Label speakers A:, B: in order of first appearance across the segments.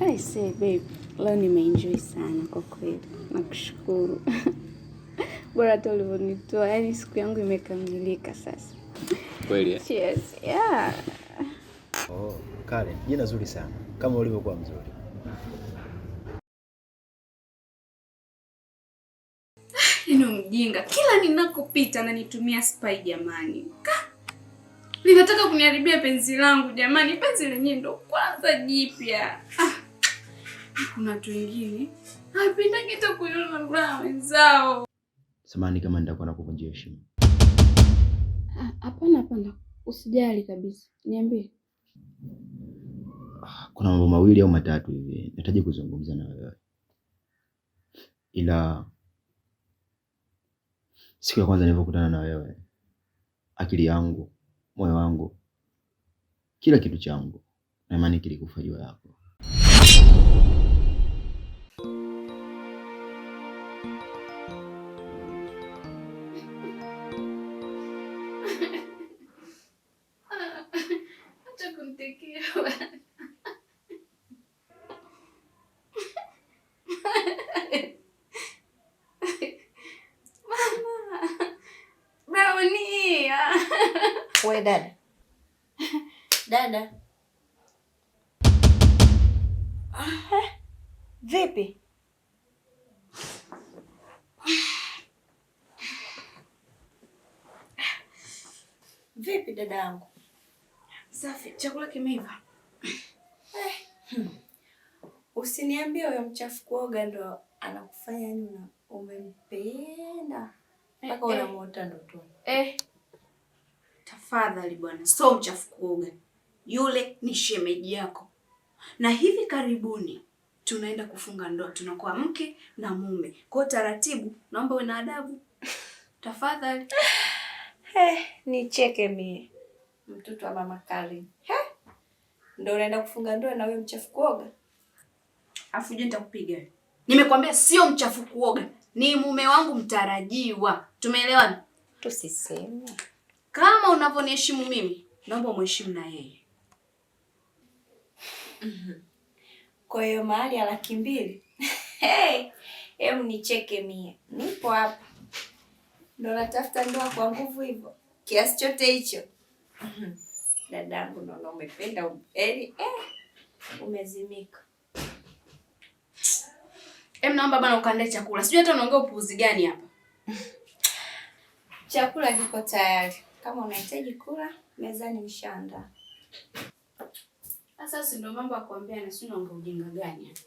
A: I say babe, leo nimeenjoy sana kwa kweli. Nakushukuru. Bora tu ulivyonitoa, yaani siku yangu imekamilika sasa.
B: Kweli eh?
A: Cheers. Yeah.
C: Oh, Karen, jina zuri sana. Kama ulivyokuwa mzuri.
A: Nino mjinga. Kila ninakopita ananitumia spy jamani. Ninataka kuniharibia penzi langu jamani. Penzi lenyewe ndo kwanza jipya. Kuna watu wengine hapenda kitu kuiona na wenzao.
C: Samahani kama nitakuwa nakuvunjia heshima.
A: Hapana. Usijali kabisa. Niambie.
C: Kuna mambo mawili au matatu hivi nahitaji kuzungumza na wewe. Ila siku ya kwanza nilipokutana na wewe, akili yangu, moyo wangu, kila kitu changu na imani kilikufa juu yako.
A: Acha kumtekea. Mama. Brownie.
D: We dada. Dada. Vipi? Vipi dada yangu?
A: Safi, chakula kimeiva.
D: Usiniambie huyo mchafu kuoga ndo anakufanya nini umempenda mpaka unamuota ndotoni.
A: Tafadhali bwana, sio mchafu kuoga. Yule ni shemeji yako. Na hivi karibuni tunaenda kufunga ndoa, tunakuwa mke na mume. Kwa taratibu, naomba uwe na adabu. Tafadhali.
D: Nicheke mie. Mtoto wa mama Karen. Ndio unaenda kufunga ndoa na wewe mchafu kuoga?
A: Afu je nitakupiga wewe. Nimekwambia sio mchafu kuoga. Ni mume wangu mtarajiwa. Tumeelewana?
D: Tusiseme.
A: Kama unavyoniheshimu mimi, naomba umheshimu na yeye.
D: Kwa hiyo mahali ya 200,000. Hebu nicheke mie. Nipo hapa. Ndio natafuta ndoa kwa nguvu hivyo. Kiasi chote hicho. Dadangu naona umependa umezimika.
A: Naomba bana ukaandae chakula. Sijui hata unaongea upuuzi gani hapa.
D: Chakula kiko tayari. Kama unahitaji kula, mezani nishaandaa.
A: Sasa si ndio mambo ya kuambia na sio unaongea ujinga gani hapa.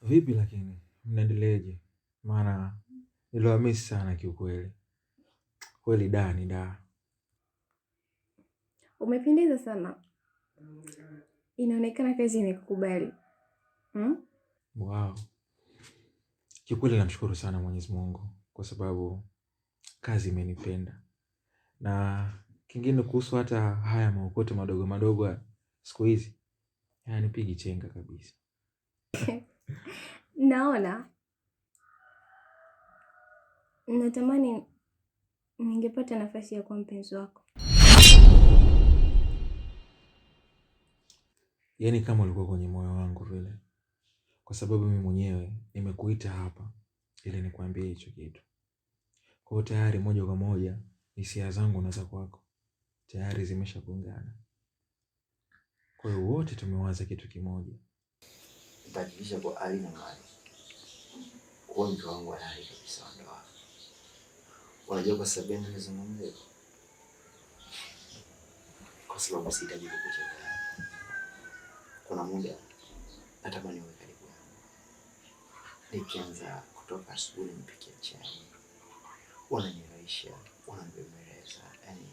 B: Vipi lakini? Mnaendeleaje? Maana niliwamisi sana kiukweli. Kweli da.
E: Umependeza sana. Inaonekana kazi imekukubali.
B: Wow. Kiukweli namshukuru sana Mwenyezi Mungu kwa sababu kazi imenipenda. Na kingine kuhusu hata haya maokoto madogo siku hizi, yanipigi chenga kabisa.
E: Naona natamani ningepata nafasi ya kuwa mpenzi wako.
B: Yaani kama ulikuwa kwenye moyo wangu vile. Kwa sababu mimi mwenyewe nimekuita hapa ili nikwambie hicho kitu. Kwa tayari moja kwa moja hisia zangu na za kwako tayari zimeshagongana. Kwa hiyo wote tumewaza kitu kimoja.
C: Nitahakikisha kwa hali na mali. Kwa mtu wangu halali kabisa ndoa. Unajua kwa sababu gani nazungumza hivyo? Kwa sababu sihitaji kukucheka. Kuna muda natamani uwe karibu yangu. Nikianza kutoka asubuhi nipikie chai. Unanirahisha, unanibembeleza. Yaani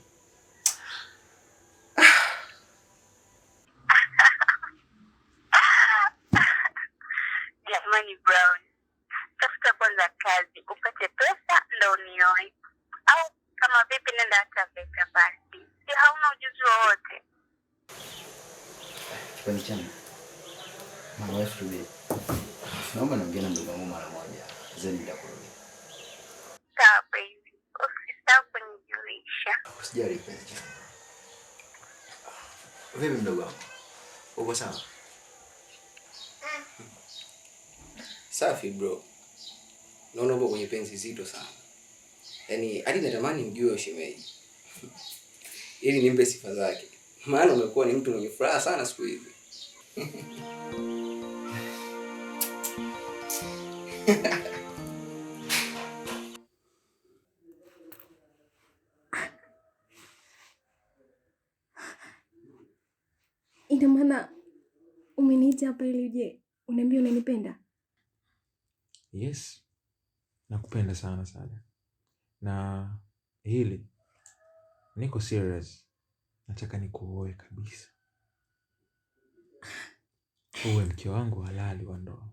F: Jamani Brown, tafuta kwanza kazi, upate pesa ndo unioe. Au kama vipi nenda hata VETA basi. Si hauna ujuzi wowote.
C: kipenzi changu. My wife to be. Naomba niongee na mdogo wangu mara moja. Zeni nitakurudi.
F: Sawa baby. Usisahau kunijulisha.
C: Usijali kipenzi changu. Vipi mdogo wangu? Uko sawa?
G: Safi bro. Naona uko kwenye penzi zito sana. Yaani hadi natamani mjue shemeji. Ili nimpe sifa zake. Maana umekuwa ni mtu mwenye furaha sana siku hizi.
E: Ina maana umeniita hapa ili uje uniambie unanipenda?
B: Yes, nakupenda sana Sada, na hili niko serious. Nataka nikuoe kabisa, uwe mke wangu halali wa ndoa.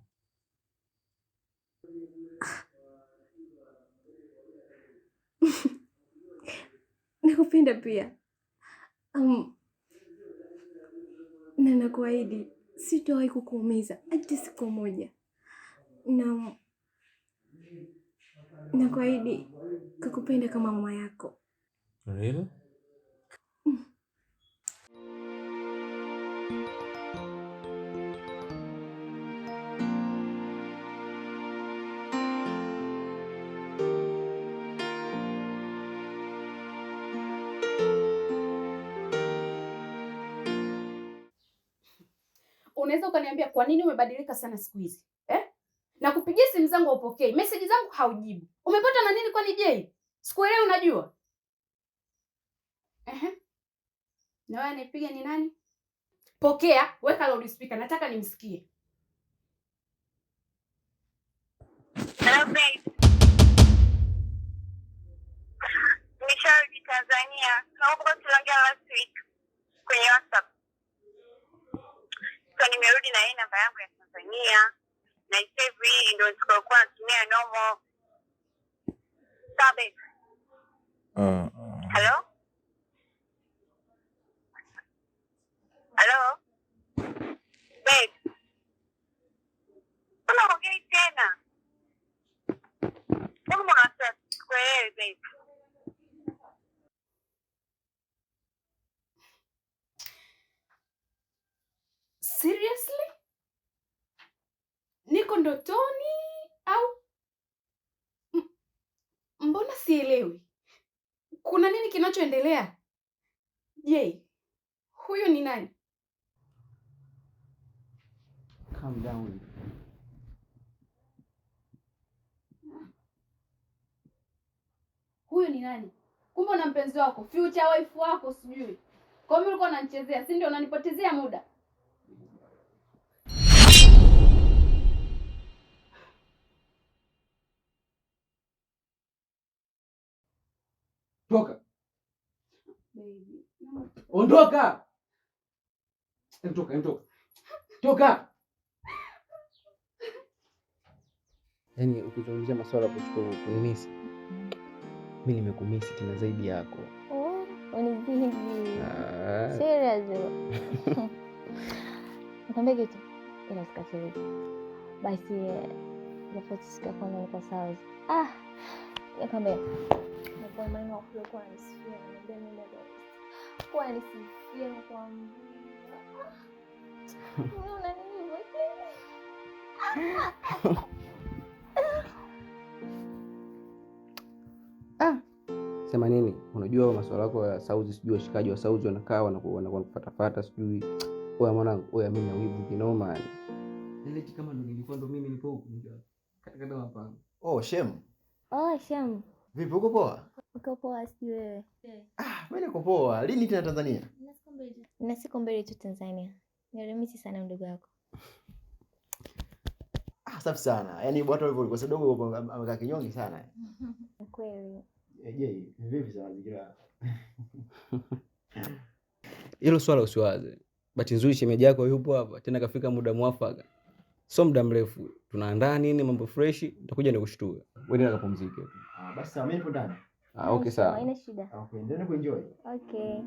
E: Nakupenda pia. Na nakuahidi sitawahi kukuumiza hata siku moja, na nakuahidi kukupenda kama mama yako.
B: Really?
A: Unaweza ukaniambia kwa nini umebadilika sana siku hizi? Na kupigia simu zangu haupokei, message zangu haujibu. Umepata na nini kwani je? Sikuelewi unajua? Na wewe anipiga ni nani? Pokea, weka loudspeaker, nataka nimsikie.
F: Hello babe. Nisharudi Tanzania. Naomba tuongee last week kwenye WhatsApp. So nimerudi na hii namba yangu ya Tanzania. Na save hii ndio nitakayokuwa natumia normal. Sabe. Hello? Hello? Babe. Mbona ongei tena? Mbona unasema kweli babe?
A: Seriously? Niko ndotoni au mbona sielewi? Kuna nini kinachoendelea? Je, huyo ni nani?
G: Calm down.
A: Huyo ni nani? Kumbe una mpenzi wako, future wife wako sijui. Kwa hiyo ulikuwa unanichezea, si ndio? Unanipotezea muda.
G: Toka.
A: Baby.
G: Ondoka. Toka. Toka. Yaani ukizungumzia masuala ya kunimisi, mimi nimekumisi tena zaidi yako.
E: Unizidi. Serious. Nikwambia kitu, ila usikasirike. Basi tofauti sikia kwanza niko sawa. Nikwambia. Kwa maana kwa nisifia, niambia mimi ndio. Kwa nisifia kwa unaona nini wewe?
G: Sema nini? Unajua masuala yako ya sauti, sijui washikaji wa sauti wanakaa wanakufuata sijui. Oya mwanangu, oya mimi na wivu kinoma yani. Ile kama ndo nilikuwa ndo mimi nipo huko katika hapa.
C: Oh, Shem.
E: Shem.
C: Vipi uko poa?
E: Uko poa sijui wewe?
C: Mimi niko poa. Lini tena Tanzania?
E: Na siku mbili tu Tanzania. Nilimisi sana ndugu yako.
C: Safi sana. Yaani watu walikuwa sadogo amekaa kinyonge sana.
E: Kweli.
C: Je, vipi za mazingira?
G: Hilo swala usiwaze. Bahati nzuri shemeji yako yupo hapa, tena kafika muda mwafaka. So muda mrefu tunaandaa nini mambo fresh, nitakuja nikushtua. Wewe nenda kapumzike.
C: Basi sawa, mimi nipo ndani.
G: Okay sawa.
E: Haina shida.
C: Okay, ndio kuenjoy.
E: Okay.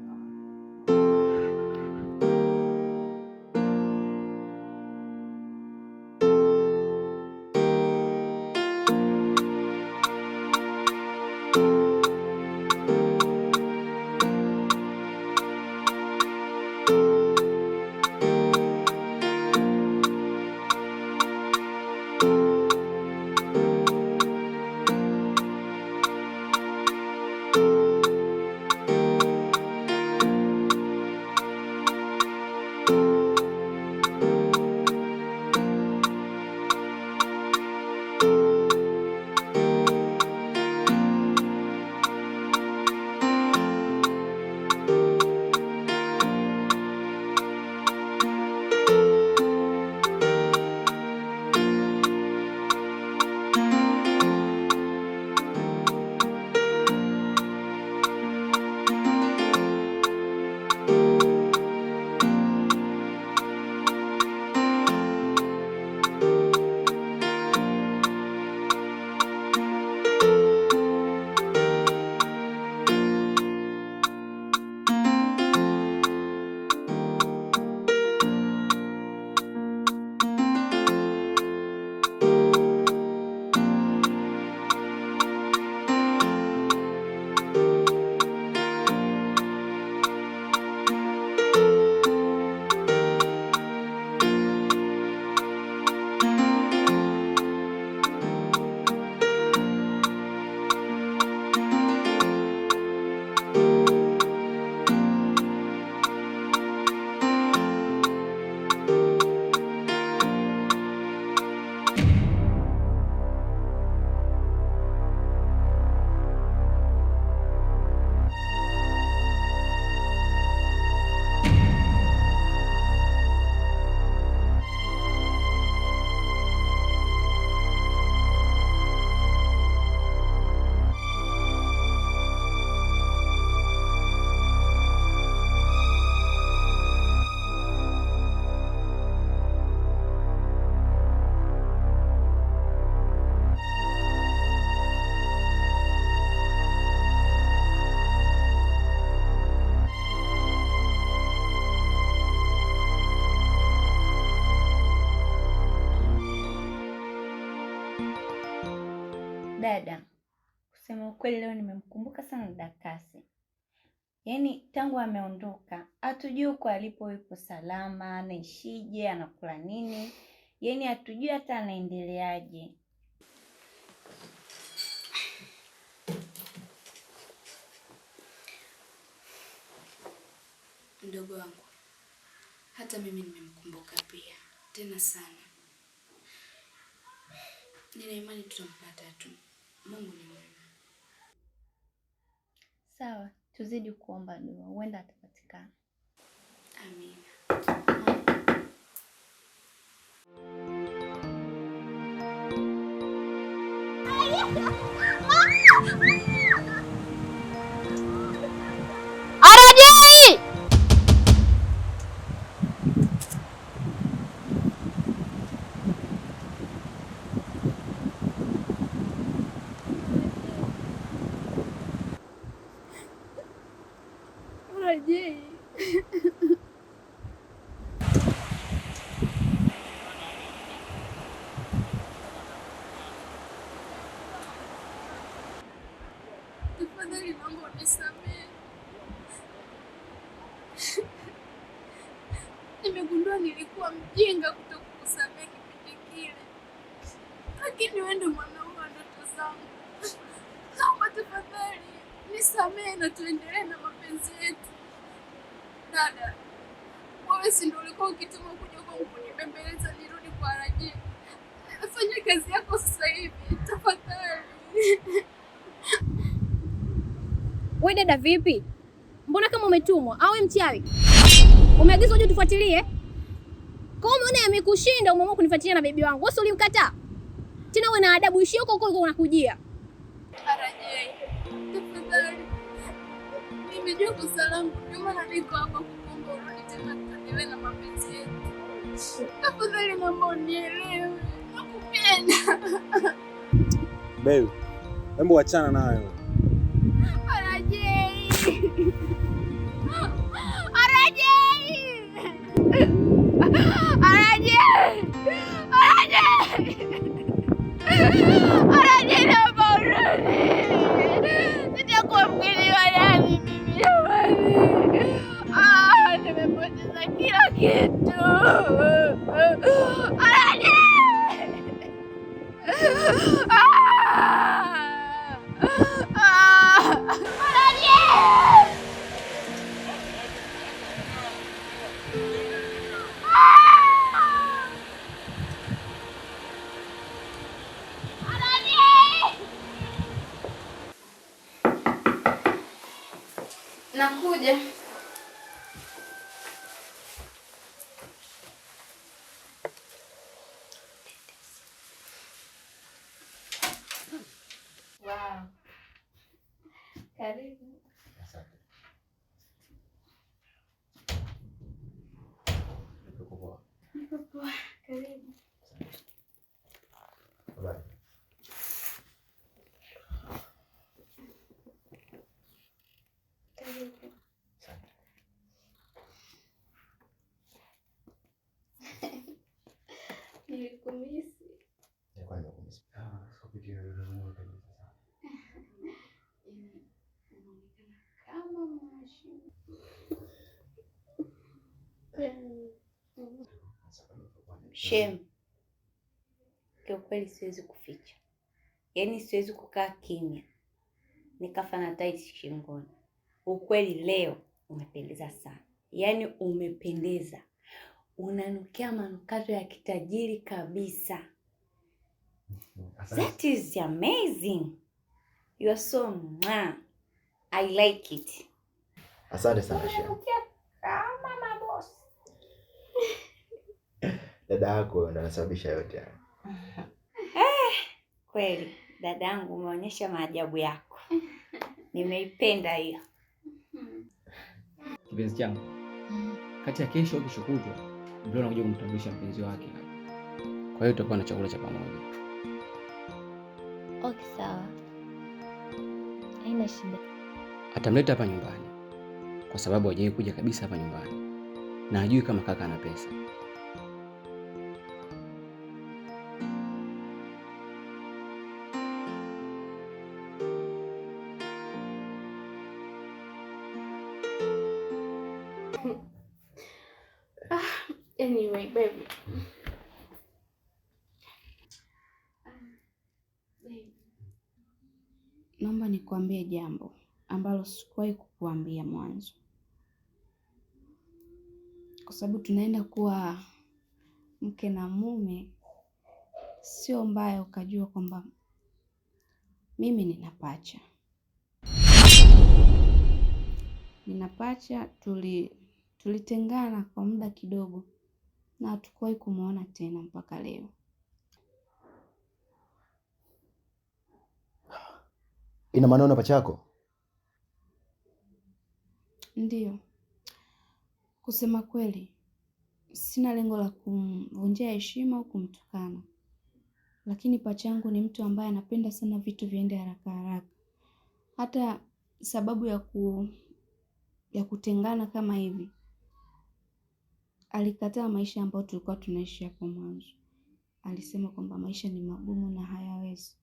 D: Dada, kusema ukweli leo nimemkumbuka sana dada Kasi. Yaani tangu ameondoka, hatujui uko alipo yupo salama, anaishije, anakula nini. Yaani hatujui hata anaendeleaje.
A: Mdogo wangu, hata mimi nimemkumbuka pia, tena sana. Nina imani tutampata tu. Mungu ni mwema.
E: Sawa, tuzidi kuomba dua, huenda atapatikana.
A: Amina.
E: Rajei.
A: Tafadhali naomba unisamehe. Nimegundua nilikuwa mjinga kutokukusamehe kipindi kile. Lakini wewe ndio mwanaume wa ndoto zangu. Naomba tafadhali nisamehe na tuendelee na mapenzi yetu. Dada, wewe si ndio ulikuwa ukituma kuja kwangu kunibembeleza nirudi kwa Rajei? Fanya kazi yako sasa hivi, tafadhali.
H: Wewe dada vipi? Mbona kama umetumwa au mchawi? Umeagizwa uje tufuatilie? Kama umeona yamekushinda umeamua kunifuatilia na bibi wangu. Wewe ulimkataa? Tena wewe na adabu ishio huko huko unakujia.
A: Rajei, tafadhali. Nimejua kosa langu, ndio maana niko hapa kukuomba urudi tena tuendelee na mapenzi yetu. Tafadhali naomba unielewe. Nakupenda.
B: Baby, hebu achana nayo.
H: Rajei. Rajei. Rajei. Rajei naomba urudi. Sitakuwa mgeni wa nani mimi jamani. Nimepoteza kila kitu. Rajei.
A: Nakuja.
D: Wow. Karibu.
C: Asante.
D: Niko poa. Karibu.
C: Habari.
D: Karibu.
C: Asante.
D: Nilikumisi.
C: Nilikuwa nimekumisi. Sikupitia wewe kabisa sana.
A: Inaonekana kama mwashi.
D: Shem. Kiukweli siwezi kuficha. Yaani siwezi kukaa kimya. Nikafa na tai shingoni. Ukweli leo umependeza sana. Yaani umependeza. Unanukia manukato ya kitajiri kabisa. That is amazing. You are so mwah. I like it.
C: Asante sana Shem.
D: Kama mabosi.
C: Dada yako ndo anasababisha yote haya.
D: Kweli dadangu, umeonyesha maajabu yako. Nimeipenda hiyo.
G: Kipenzi changu, kati ya kesho au kesho kutwa ndio anakuja kumtambulisha mpenzi wake. Kwa hiyo tutakuwa na chakula cha pamoja.
E: Okay, sawa. Haina shida.
G: Atamleta hapa nyumbani kwa sababu hajawahi kuja kabisa hapa nyumbani na hajui kama kaka ana pesa.
A: Anyway, baby. Naomba nikuambie jambo ambalo sikuwahi kukuambia mwanzo, kwa sababu tunaenda kuwa mke na mume. Sio mbaya ukajua kwamba mimi nina pacha. Tulitengana kwa muda kidogo na hatukuwahi kumuona tena mpaka leo.
C: Ina maana una pacha yako?
A: Ndiyo. Kusema kweli, sina lengo la kumvunjia heshima au kumtukana. Lakini pacha yangu ni mtu ambaye anapenda sana vitu viende haraka haraka. Hata sababu ya kutengana kama hivi, alikataa maisha ambayo tulikuwa tunaishi hapo mwanzo. Alisema kwamba maisha ni magumu na hayawezi.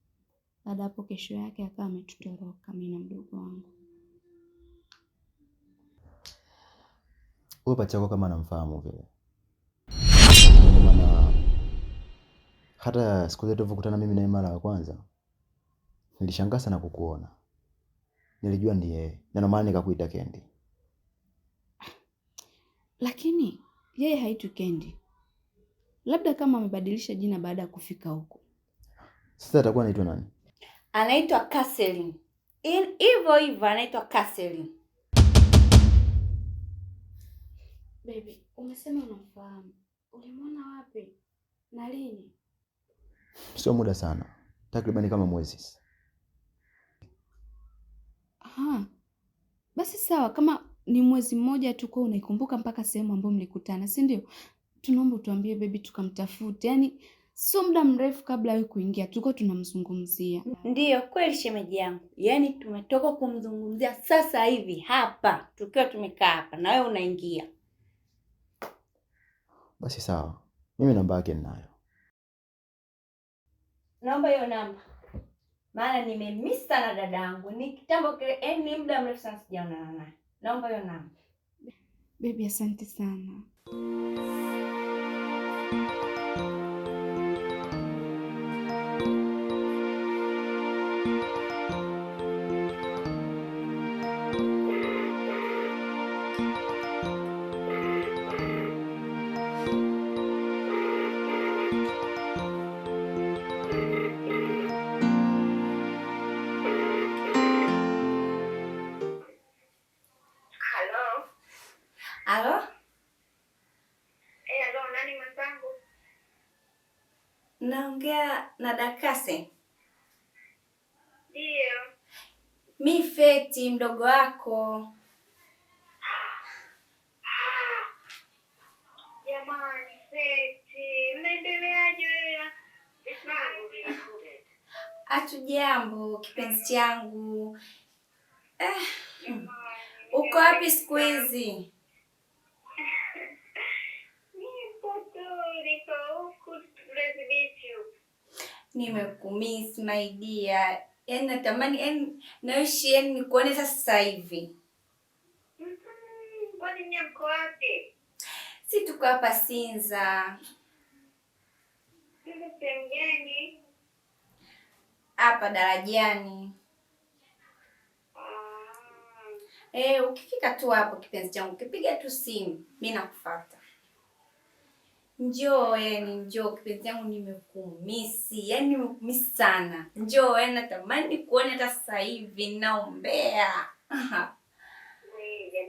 A: Baada hapo kesho yake akawa ametutoroka mimi na mdogo wangu.
C: Wewe pacha yako kama anamfahamu vile. Maana hata siku zote tulipokutana mimi na mara ya kwanza nilishangaa sana kukuona. Nilijua ndiye yeye. Na ndio maana nikakuita Kendi.
A: Lakini yeye haitu Kendi. Labda kama amebadilisha jina baada ya kufika huko.
C: Sasa atakuwa anaitwa nani?
D: Anaitwa Catherine. Hivyo anaitwa Catherine.
A: Baby, umesema unamfahamu. Ulimwona wapi? Na lini?
C: Sio muda sana. Takriban kama mwezi.
A: Aha. Basi sawa, kama ni mwezi mmoja tu kwa unaikumbuka mpaka sehemu ambayo mlikutana, si ndio? Tunaomba utuambie baby tukamtafute. Yaani sio muda mrefu kabla wewe kuingia tulikuwa tunamzungumzia.
D: Ndiyo kweli shemeji yangu. Yaani tumetoka kumzungumzia sasa hivi hapa. Tukiwa tumekaa hapa na wewe unaingia.
C: Basi sawa. Mimi namba yake ninayo.
D: Naomba hiyo namba. Maana nimemiss sana dadangu. Ni kitambo kile, ni muda mrefu sana sijaonana naye. Naomba hiyo namba.
A: Baby, asante sana.
D: Halo?
F: Halo, nani mwenzangu?
D: Naongea na Dakase.
F: Ndio.
D: Mi Feti mdogo wako.
F: Jamani, Feti, mnaendeleaje wewe?
D: Hatujambo kipenzi changu. Uko wapi siku hizi? Nimekumiss my dear. Yaani natamani naishi nikuone sasa hivi.
F: Kwani nyie mko wapi?
D: Si tuko hapa Sinza.
F: Sisi sehemu gani?
D: Hapa darajani. Ukifika tu hapo kipenzi changu, ukipiga tu simu, mimi nakufuata. Njoo njoo kipenzi changu, nimekumisi. Yaani nimekumisi sana. Njoo natamani kuona hata sasa hivi, naombea.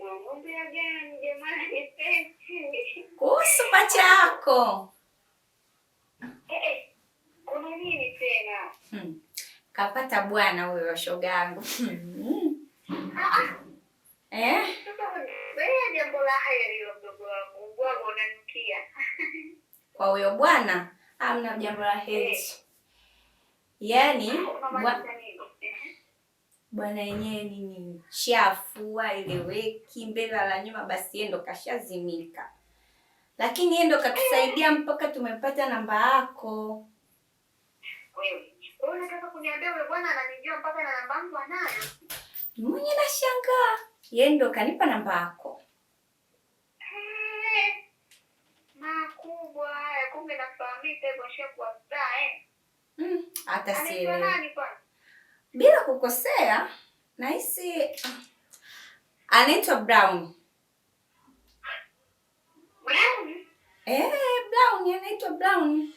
F: Naombea gani jamani Feti?
D: Kuhusu pacha yako.
F: Kuna nini tena?
D: Kapata bwana huyo shogangu.
F: Wewe jambo la heri hilo mdogo wangu. Bwana unanukia.
D: Kwa huyo bwana, hamna jambo la heri. Yaani bwana yenyewe ni mchafu, haeleweki, mbele la nyuma, basi yeye ndo kashazimika. Lakini yeye ndo katusaidia mpaka tumepata namba yako.
F: Wewe unataka kuniambia wewe bwana ananijua mpaka na namba yangu anayo?
D: Mwenye nashangaa. Yeye ndo kanipa namba yako.
F: Ma nafahamika hivyo nishakuwa star
D: Hata
F: Anaitwa
D: sielewi.
F: nani bwana?
D: Bila kukosea, nahisi anaitwa Brown.
F: Brown?
D: Brown, anaitwa Brown.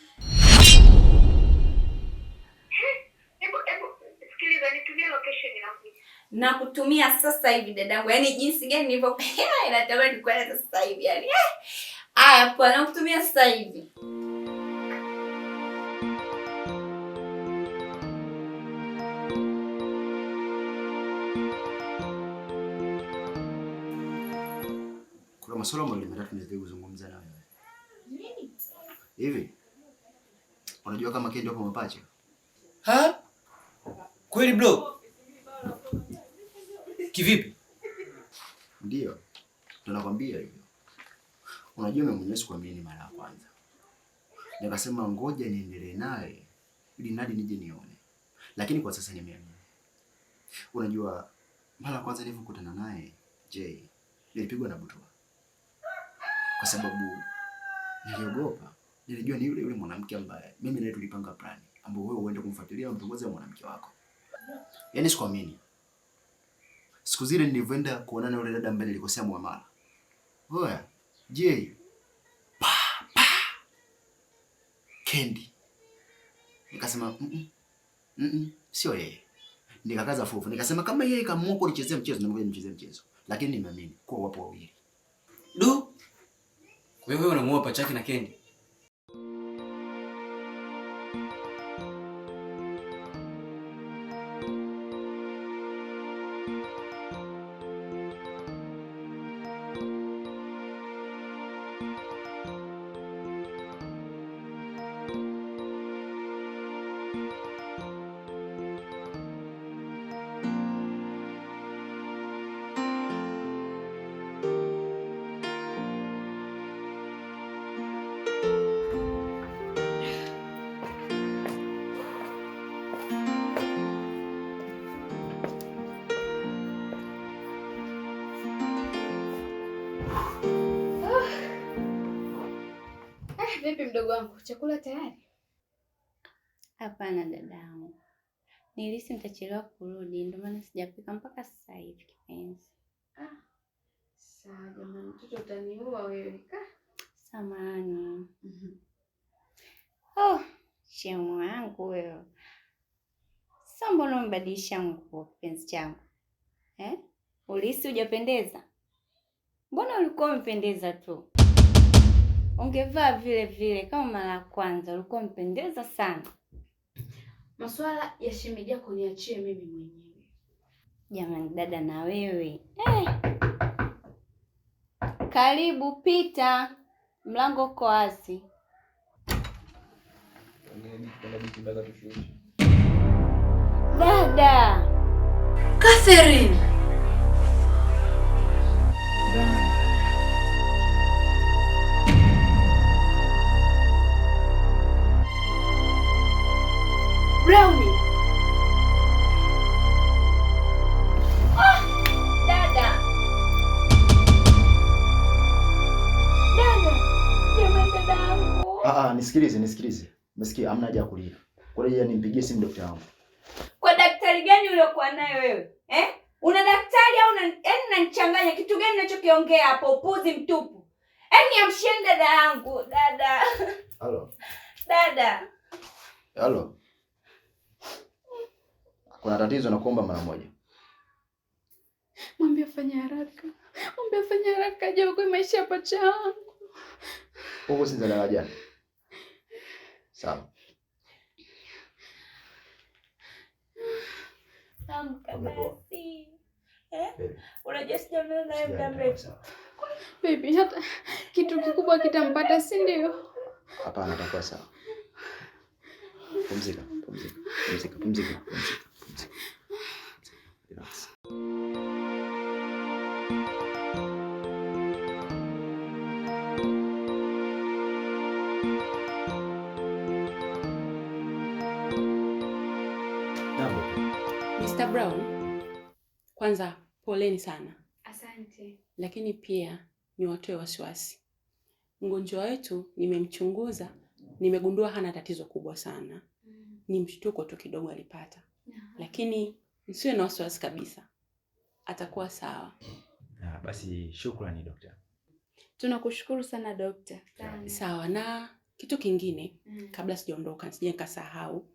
F: Hebu sikiliza nitumie location inakuja.
D: Na kutumia sasa hivi dadangu. Yaani jinsi gani nilivyo inatamani kueleza sasa hivi. Yaani haya hapo nakutumia sasa hivi.
C: Kuna masuala mawili matatu nitaka kuzungumza na wewe.
D: Nini?
C: Hivi unajua kama Kendi hapo mapacha?
G: Ha? Kweli bro? Kivipi?
C: Ndio. Tunakwambia hivyo. Unajua mimi mwenyewe sikuamini mara ya kwanza. Nikasema ngoja niendelee naye ili nadi nije nione. Lakini kwa sasa nimeamini. Unajua mara ya kwanza nilipokutana naye, nilipigwa na butwa. Kwa sababu niliogopa. Nilijua ni yule mwanamke ambaye mimi naye tulipanga plani ambao wewe uende kumfuatilia na mtongoze mwanamke wako. Yaani sikuamini. Siku zile nilivyoenda kuonana na yule dada ambaye nilikosea muamala. Oya, Kendi. Nikasema sio yeye. Nikakaza fufu. Nikasema kama yeye kaamua kunichezea mchezo na mimi nichezee mchezo. Lakini nimeamini kwa wapo wawili.
G: Wewe unamuoa Pachaki na Kendi?
A: Vipi mdogo wangu, chakula tayari?
I: Hapana dadangu, nilihisi nitachelewa kurudi, ndio maana sijapika mpaka sasa hivi kipenzi.
A: Sawa jamani, mtoto utaniua wewe.
I: Samahani. Shemu yangu wewe. Sasa mbona umebadilisha nguo kipenzi changu? Ulihisi hujapendeza? Mbona ulikuwa umependeza tu? Ungevaa vile vile kama mara ya kwanza, ulikuwa umependeza sana.
A: Masuala ya shemeji yako niachie mimi mwenyewe.
I: Jamani dada na wewe. Karibu pita. Mlango uko wazi. Dada.
A: Catherine. Brownie.
I: Dada. Dada. Jamani dada yangu.
C: Nisikilize. Umesikia? Hamna haja ya kulia. Kwa hiyo nimpigie simu daktari wangu.
D: Kwa daktari gani uliokuwa naye wewe? Una daktari au unanichanganya? Kitu gani unachokiongea hapo? Upuzi mtupu. Niamshieni dada yangu, dada.
C: Halo.
D: Dada.
C: Halo. Kuna tatizo na kuomba mara moja.
A: Mwambie afanye haraka. Je, kwa maisha ya pacha yangu.
C: Huko si za jana. Sawa.
D: Amka basi. Unajua sijaona naye muda mrefu.
A: Baby, hata kitu kikubwa kitampata, si ndio?
C: Hapana, atakuwa sawa. Pumzika. Relax.
J: Mr. Brown, kwanza poleni sana.
A: Asante.
J: Lakini pia ni watoe wasiwasi. Mgonjwa wetu nimemchunguza nimegundua hana tatizo kubwa sana. Ni mshtuko tu kidogo alipata. Lakini msiwe na wasiwasi kabisa. Atakuwa sawa.
K: Basi shukrani daktari.
A: Tunakushukuru sana daktari.
J: Sawa, na kitu kingine kabla sijaondoka nisije nikasahau.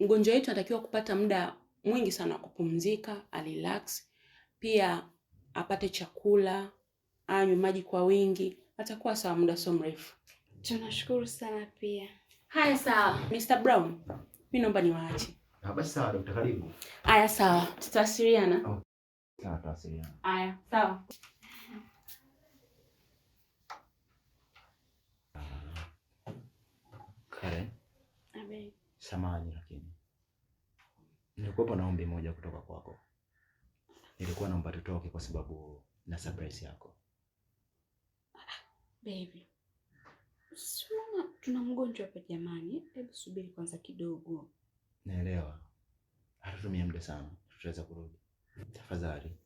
J: Mgonjwa wetu anatakiwa kupata muda mwingi sana wa kupumzika, relax. Pia apate chakula, anywe maji kwa wingi. Atakuwa sawa muda so mrefu.
A: Tunashukuru sana pia.
J: Haya sawa. Mr. Brown, mimi naomba niwaache.
K: Basi sawa daktari, karibu.
J: Haya sawa. Tutawasiliana.
K: Sawa, tutawasiliana.
J: Haya, sawa.
K: Karen.
A: Abe.
K: Samahani lakini nilikuwa na ombi moja kutoka kwako. Nilikuwa naomba tutoke kwa sababu na surprise yako.
A: Baby. Sio, tuna mgonjwa hapa jamani. Hebu subiri kwanza kidogo.
K: Naelewa. Hatutumia muda sana. Tutaweza kurudi. Tafadhali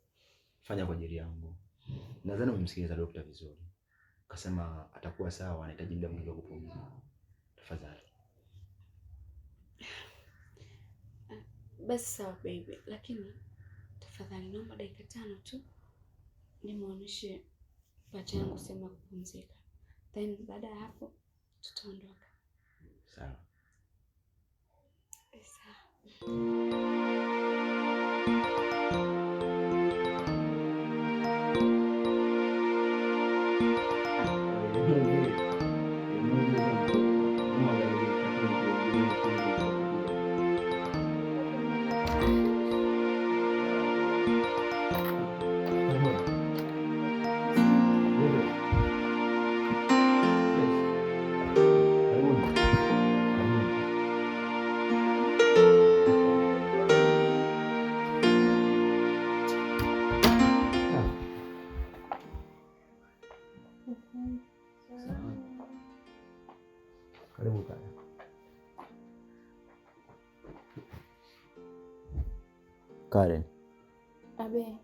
K: fanya kwa ajili yangu. Nadhani umemsikiliza daktari vizuri. Akasema atakuwa sawa, anahitaji muda mwingi wa kupumzika. Tafadhali.
A: Basi sawa baby, lakini tafadhali naomba dakika 5 tu nimuoneshe pacha yangu sema kupumzika. Then baada ya hapo tutaondoka.
K: Sawa. Karibu kaka. Karen.
A: Abe.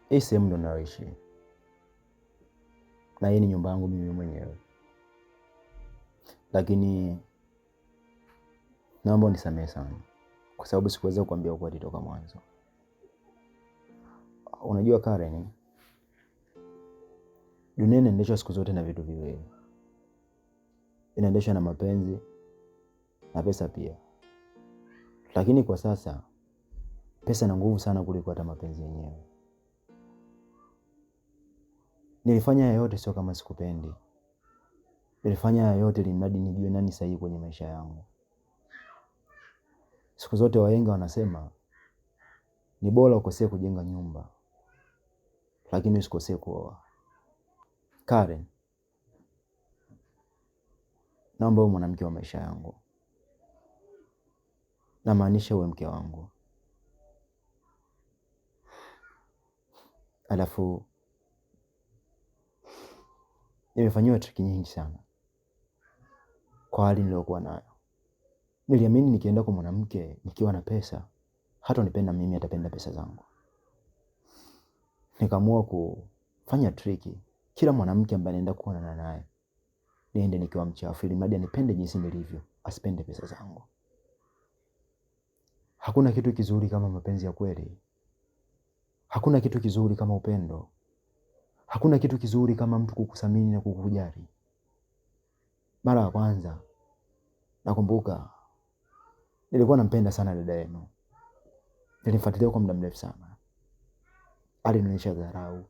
K: Hii sehemu ndo naoishi. Na hii ni nyumba yangu mimi mwenyewe. Lakini naomba unisamehe sana kwa sababu sikuweza kukuambia ukweli toka mwanzo. Unajua Karen, dunia inaendeshwa siku zote na vitu viwili. Inaendeshwa na mapenzi na pesa pia. Lakini kwa sasa pesa ina nguvu sana kuliko hata mapenzi yenyewe. Nilifanya yote sio kama sikupendi. Nilifanya yote ili mradi nijue nani sahihi kwenye maisha yangu. Siku zote wahenga wanasema ni bora ukosee kujenga nyumba lakini usikosee kuoa. Karen, naomba uwe mwanamke wa maisha yangu. Namaanisha uwe mke wangu. Alafu nimefanyiwa triki nyingi sana kwa hali niliyokuwa nayo. Niliamini nikienda kwa mwanamke nikiwa na pesa, hata unipenda mimi atapenda pesa zangu. Nikaamua kufanya triki. Kila mwanamke ambaye naenda kuonana naye niende nikiwa mchafu ili mradi anipende jinsi nilivyo, asipende pesa zangu. Hakuna kitu kizuri kama mapenzi ya kweli. Hakuna kitu kizuri kama upendo. Hakuna kitu kizuri kama mtu kukuthamini na kukujali. Mara ya kwanza nakumbuka nilikuwa nampenda sana dada yenu. Nilimfuatilia kwa muda mrefu sana. Alinionyesha dharau,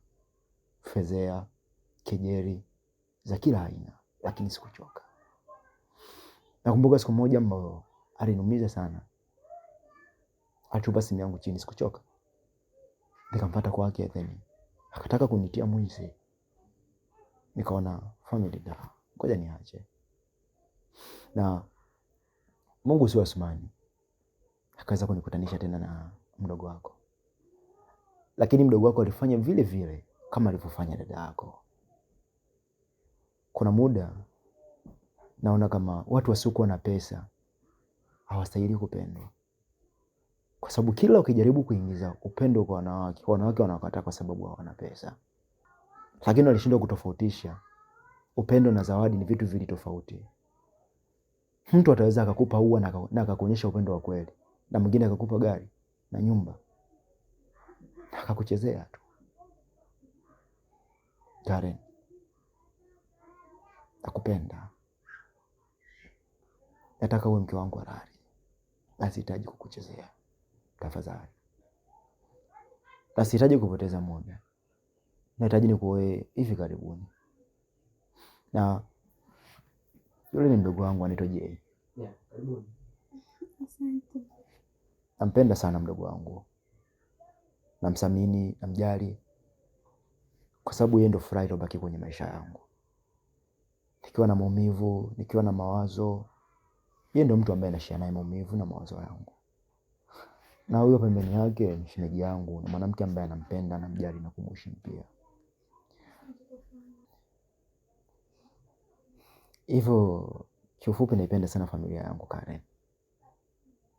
K: fezea, kejeli za kila aina, lakini sikuchoka. Nakumbuka siku moja ambayo aliniumiza sana. Alitupa simu yangu chini, sikuchoka. Nikampata kwake then. Akataka kunitia mwizi. Nikaona family da. Ngoja niache. Na Mungu si Asmani. Akaweza kunikutanisha tena na mdogo wako. Lakini mdogo wako alifanya vile vile kama alivyofanya dada yako. Kuna muda naona kama watu wasiokuwa na pesa hawastahili kupendwa. Kwa sababu kila ukijaribu kuingiza upendo kwa wanawake wanakataa kwa sababu hawana pesa. Lakini walishindwa kutofautisha upendo na zawadi ni vitu vili tofauti. Mtu ataweza akakupa ua na akakuonyesha upendo wa kweli, na mwingine akakupa gari na nyumba akakuchezea tu. Karen, nakupenda. Nataka uwe mke wangu halali. Nasihitaji kukuchezea. Tafadhali. Nasihitaji kupoteza muda. Nahitaji nikuoe hivi karibuni. Na yule ni mdogo wangu anaitwa Jay. Karibuni.
A: Asante.
K: Nampenda sana mdogo wangu. Namthamini, namjali. Kwa sababu yeye ndo furaha iliyobaki kwenye maisha yangu. Nikiwa na maumivu, nikiwa na mawazo, yeye ndo mtu ambaye nashare naye maumivu na mawazo yangu. Na huyo pembeni yake ni shemeji yangu, na mwanamke ambaye anampenda, anamjali na kumheshimu pia. Hivyo kiufupi naipenda sana familia yangu Karen.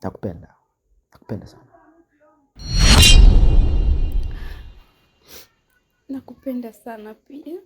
K: Nakupenda. Nakupenda sana.
A: Nakupenda sana pia.